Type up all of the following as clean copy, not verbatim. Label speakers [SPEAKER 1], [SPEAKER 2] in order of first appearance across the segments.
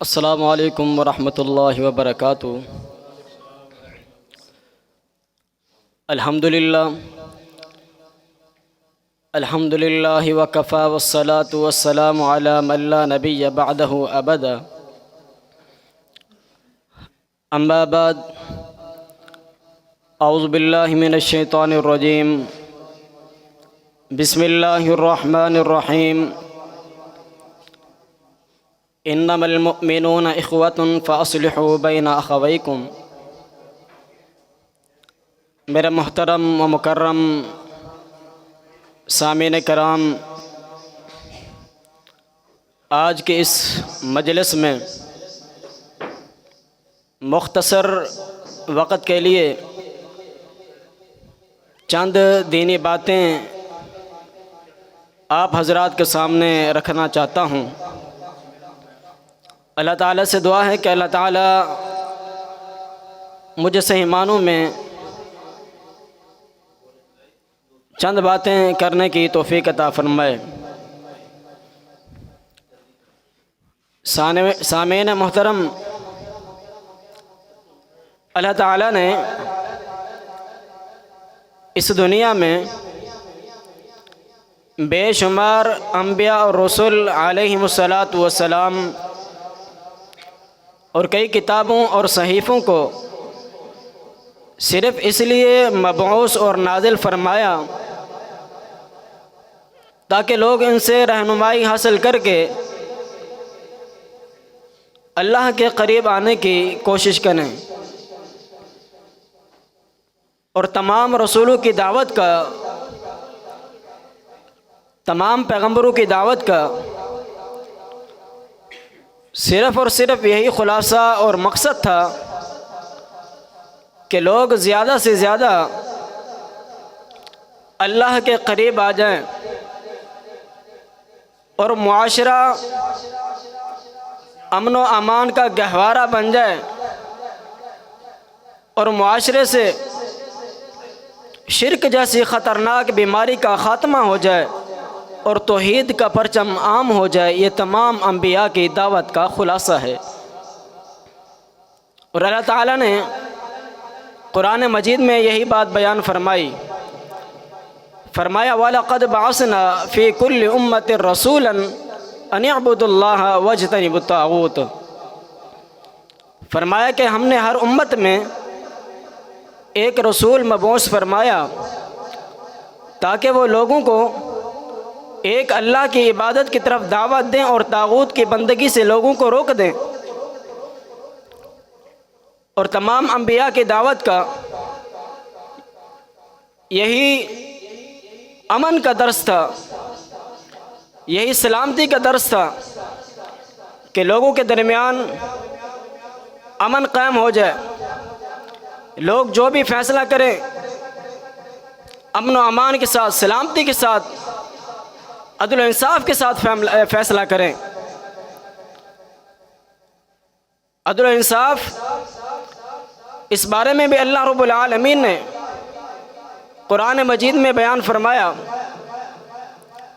[SPEAKER 1] السلام علیکم ورحمۃ اللہ وبرکاتہ۔ الحمدللہ وکفیٰ والصلاة والسلام علی من لا نبی بعدہ ابدا۔ اما بعد، اعوذ باللہ من الشیطان الرجیم، بسم اللہ الرحمن الرحیم۔ انما المؤمنون اخوۃ فاصلحوا بین اخویکم۔ میرے محترم و مکرم سامعین کرام، آج کے اس مجلس میں مختصر وقت کے لیے چند دینی باتیں آپ حضرات کے سامنے رکھنا چاہتا ہوں۔ اللہ تعالیٰ سے دعا ہے کہ اللہ تعالیٰ مجھے صحیح معنوں میں چند باتیں کرنے کی توفیق عطا فرمائے۔ سامعین محترم، اللہ تعالیٰ نے اس دنیا میں بے شمار انبیاء اور رسول علیہم السلام اور کئی کتابوں اور صحیفوں کو صرف اس لیے مبعوث اور نازل فرمایا تاکہ لوگ ان سے رہنمائی حاصل کر کے اللہ کے قریب آنے کی کوشش کریں، اور تمام رسولوں کی دعوت کا، تمام پیغمبروں کی دعوت کا صرف اور صرف یہی خلاصہ اور مقصد تھا کہ لوگ زیادہ سے زیادہ اللہ کے قریب آ جائیں اور معاشرہ امن و امان کا گہوارہ بن جائے، اور معاشرے سے شرک جیسی خطرناک بیماری کا خاتمہ ہو جائے اور توحید کا پرچم عام ہو جائے۔ یہ تمام انبیاء کی دعوت کا خلاصہ ہے، اور اللہ تعالیٰ نے قرآن مجید میں یہی بات بیان فرمائی۔ فرمایا وَلَقَدْ بَعَثْنَا فِي كُلِّ أُمَّةٍ رَسُولًا أَنِ اعْبُدُوا اللَّهَ وَاجْتَنِبُوا الطَّاغُوتَ۔ فرمایا کہ ہم نے ہر امت میں ایک رسول مبعوث فرمایا تاکہ وہ لوگوں کو ایک اللہ کی عبادت کی طرف دعوت دیں اور طاغوت کی بندگی سے لوگوں کو روک دیں۔ اور تمام انبیاء کی دعوت کا یہی امن کا درس تھا، یہی سلامتی کا درس تھا کہ لوگوں کے درمیان امن قائم ہو جائے، لوگ جو بھی فیصلہ کریں امن و امان کے ساتھ، سلامتی کے ساتھ، عدل و انصاف کے ساتھ فیصلہ کریں۔ عدل و انصاف، اس بارے میں بھی اللہ رب العالمین نے قرآن مجید میں بیان فرمایا،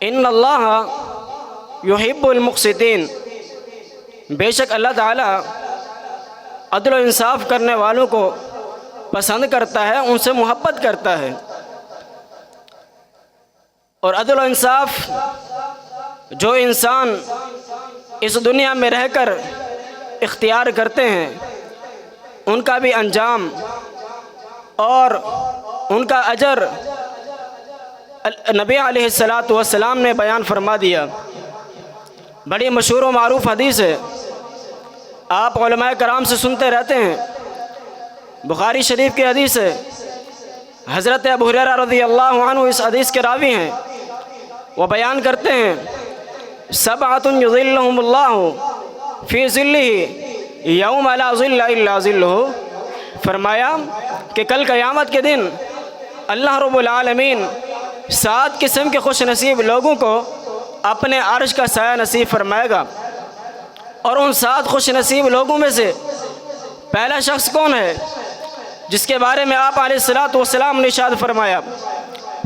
[SPEAKER 1] ان اللہ یحب المقسطین۔ بے شک اللہ تعالیٰ عدل و انصاف کرنے والوں کو پسند کرتا ہے، ان سے محبت کرتا ہے۔ اور عدل و انصاف جو انسان اس دنیا میں رہ کر اختیار کرتے ہیں، ان کا بھی انجام اور ان کا اجر نبی علیہ السلام نے بیان فرما دیا۔ بڑی مشہور و معروف حدیث ہے، آپ علماء کرام سے سنتے رہتے ہیں، بخاری شریف کی حدیث ہے۔ حضرت ابو ہریرہ رضی اللہ عنہ اس حدیث کے راوی ہیں، وہ بیان کرتے ہیں، سبعۃ یظلھم اللہ فی ظلہ یوم لا ظل الا ظلہ۔ فرمایا کہ کل قیامت کے دن اللہ رب العالمین 7 قسم کے خوش نصیب لوگوں کو اپنے عرش کا سایہ نصیب فرمائے گا، اور ان 7 خوش نصیب لوگوں میں سے پہلا شخص کون ہے جس کے بارے میں آپ علیہ السلام نے ارشاد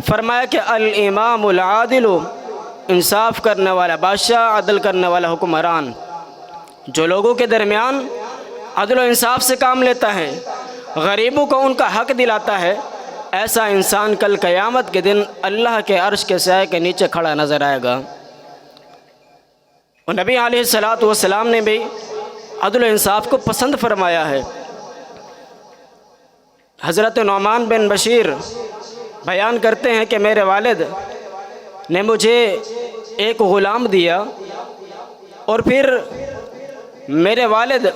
[SPEAKER 1] فرمایا کہ الامام العادل، انصاف کرنے والا بادشاہ، عدل کرنے والا حکمران۔ جو لوگوں کے درمیان عدل و انصاف سے کام لیتا ہے، غریبوں کو ان کا حق دلاتا ہے، ایسا انسان کل قیامت کے دن اللہ کے عرش کے سائے کے نیچے کھڑا نظر آئے گا۔ اور نبی علیہ السلام نے بھی عدل و انصاف کو پسند فرمایا ہے۔ حضرت نعمان بن بشیر بیان کرتے ہیں کہ میرے والد نے مجھے ایک غلام دیا، اور پھر میرے والد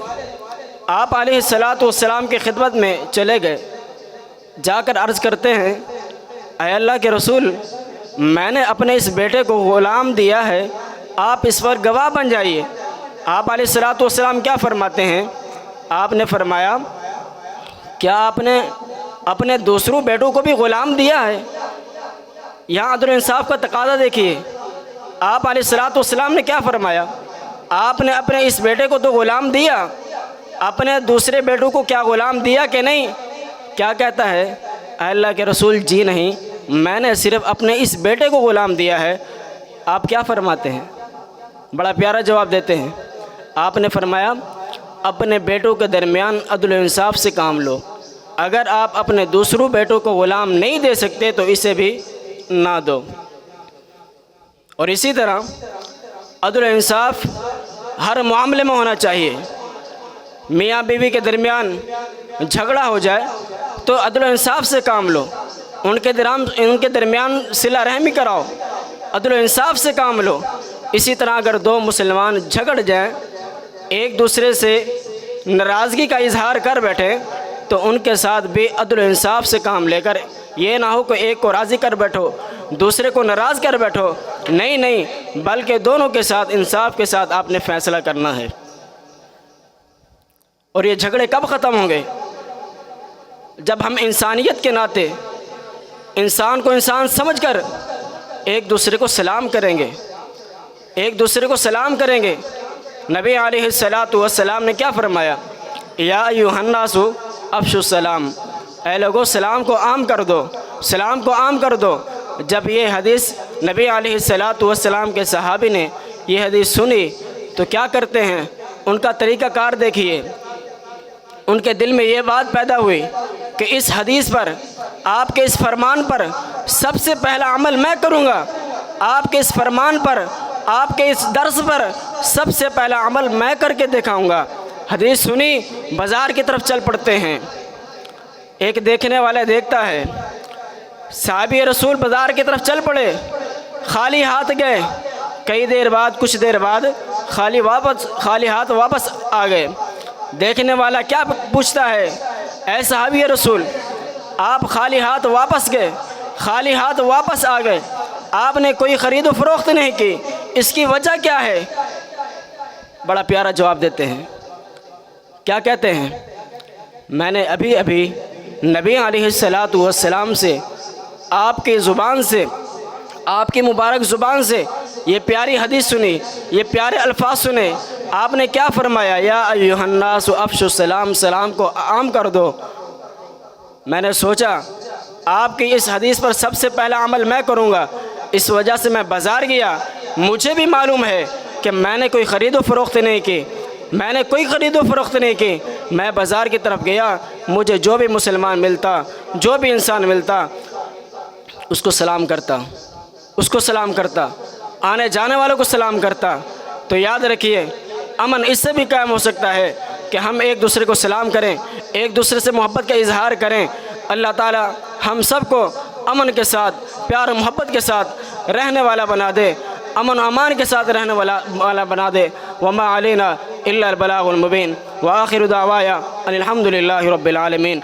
[SPEAKER 1] آپ علیہ السلام کی خدمت میں چلے گئے، جا کر عرض کرتے ہیں اے اللہ کے رسول، میں نے اپنے اس بیٹے کو غلام دیا ہے، آپ اس پر گواہ بن جائیے۔ آپ علیہ السلام کیا فرماتے ہیں؟ آپ نے فرمایا کیا آپ نے اپنے دوسروں بیٹوں کو بھی غلام دیا ہے؟ یہاں عدل و انصاف کا تقاضا دیکھیے، آپ علیہ السلام نے کیا فرمایا؟ آپ نے اپنے اس بیٹے کو تو غلام دیا، اپنے دوسرے بیٹوں کو کیا غلام دیا کہ نہیں؟ کیا کہتا ہے؟ اے اللہ کے رسول جی نہیں، میں نے صرف اپنے اس بیٹے کو غلام دیا ہے۔ آپ کیا فرماتے ہیں؟ بڑا پیارا جواب دیتے ہیں۔ آپ نے فرمایا اپنے بیٹوں کے درمیان عدل و انصاف سے کام لو، اگر آپ اپنے دوسروں بیٹوں کو غلام نہیں دے سکتے تو اسے بھی نہ دو۔ اور اسی طرح عدل و انصاف ہر معاملے میں ہونا چاہیے۔ میاں بیوی کے درمیان جھگڑا ہو جائے تو عدل و انصاف سے کام لو، ان کے درمیان صلہ رحمی کراؤ، عدل و انصاف سے کام لو۔ اسی طرح اگر دو مسلمان جھگڑ جائیں، ایک دوسرے سے ناراضگی کا اظہار کر بیٹھیں، تو ان کے ساتھ بھی عدل و انصاف سے کام لے کر، یہ نہ ہو کہ ایک کو راضی کر بیٹھو دوسرے کو ناراض کر بیٹھو، نہیں، بلکہ دونوں کے ساتھ انصاف کے ساتھ آپ نے فیصلہ کرنا ہے۔ اور یہ جھگڑے کب ختم ہوں گے؟ جب ہم انسانیت کے ناطے انسان کو انسان سمجھ کر ایک دوسرے کو سلام کریں گے، ایک دوسرے کو سلام کریں گے۔ نبی علیہ السلام نے کیا فرمایا؟ یا ایھا الناس افشوا السلام، اے لوگو سلام کو عام کر دو، سلام کو عام کر دو۔ جب یہ حدیث نبی علیہ السلام کے صحابی نے یہ حدیث سنی تو کیا کرتے ہیں؟ ان کا طریقہ کار دیکھیے، ان کے دل میں یہ بات پیدا ہوئی کہ اس حدیث پر، آپ کے اس فرمان پر سب سے پہلا عمل میں کروں گا، آپ کے اس فرمان پر، آپ کے اس درس پر سب سے پہلا عمل میں کر کے دکھاؤں گا۔ حدیث سنی، بازار کی طرف چل پڑتے ہیں۔ ایک دیکھنے والا دیکھتا ہے، صحابی رسول بازار کی طرف چل پڑے، خالی ہاتھ گئے، کچھ دیر بعد خالی ہاتھ واپس آ گئے۔ دیکھنے والا کیا پوچھتا ہے؟ اے صحابی رسول، آپ خالی ہاتھ واپس گئے، خالی ہاتھ واپس آ گئے، آپ نے کوئی خرید و فروخت نہیں کی، اس کی وجہ کیا ہے؟ بڑا پیارا جواب دیتے ہیں۔ کیا کہتے ہیں؟ میں نے ابھی نبی علیہ السلام سے، آپ کی زبان سے، آپ کی مبارک زبان سے یہ پیاری حدیث سنی، یہ پیارے الفاظ سنے۔ آپ نے کیا فرمایا؟ یا ایھا الناس افشوا السلام، سلام کو عام کر دو۔ میں نے سوچا آپ کی اس حدیث پر سب سے پہلا عمل میں کروں گا، اس وجہ سے میں بازار گیا۔ مجھے بھی معلوم ہے کہ میں نے کوئی خرید و فروخت نہیں کی، میں بازار کی طرف گیا، مجھے جو بھی مسلمان ملتا، جو بھی انسان ملتا، اس کو سلام کرتا، آنے جانے والوں کو سلام کرتا۔ تو یاد رکھیے، امن اس سے بھی قائم ہو سکتا ہے کہ ہم ایک دوسرے کو سلام کریں، ایک دوسرے سے محبت کا اظہار کریں۔ اللہ تعالی ہم سب کو امن کے ساتھ، پیار و محبت کے ساتھ رہنے والا بنا دے، امن و امان کے ساتھ رہنے والا بنا دے۔ وما علینا الا البلاغ المبین، وآخر دعوایا ان الحمد للہ رب العالمین۔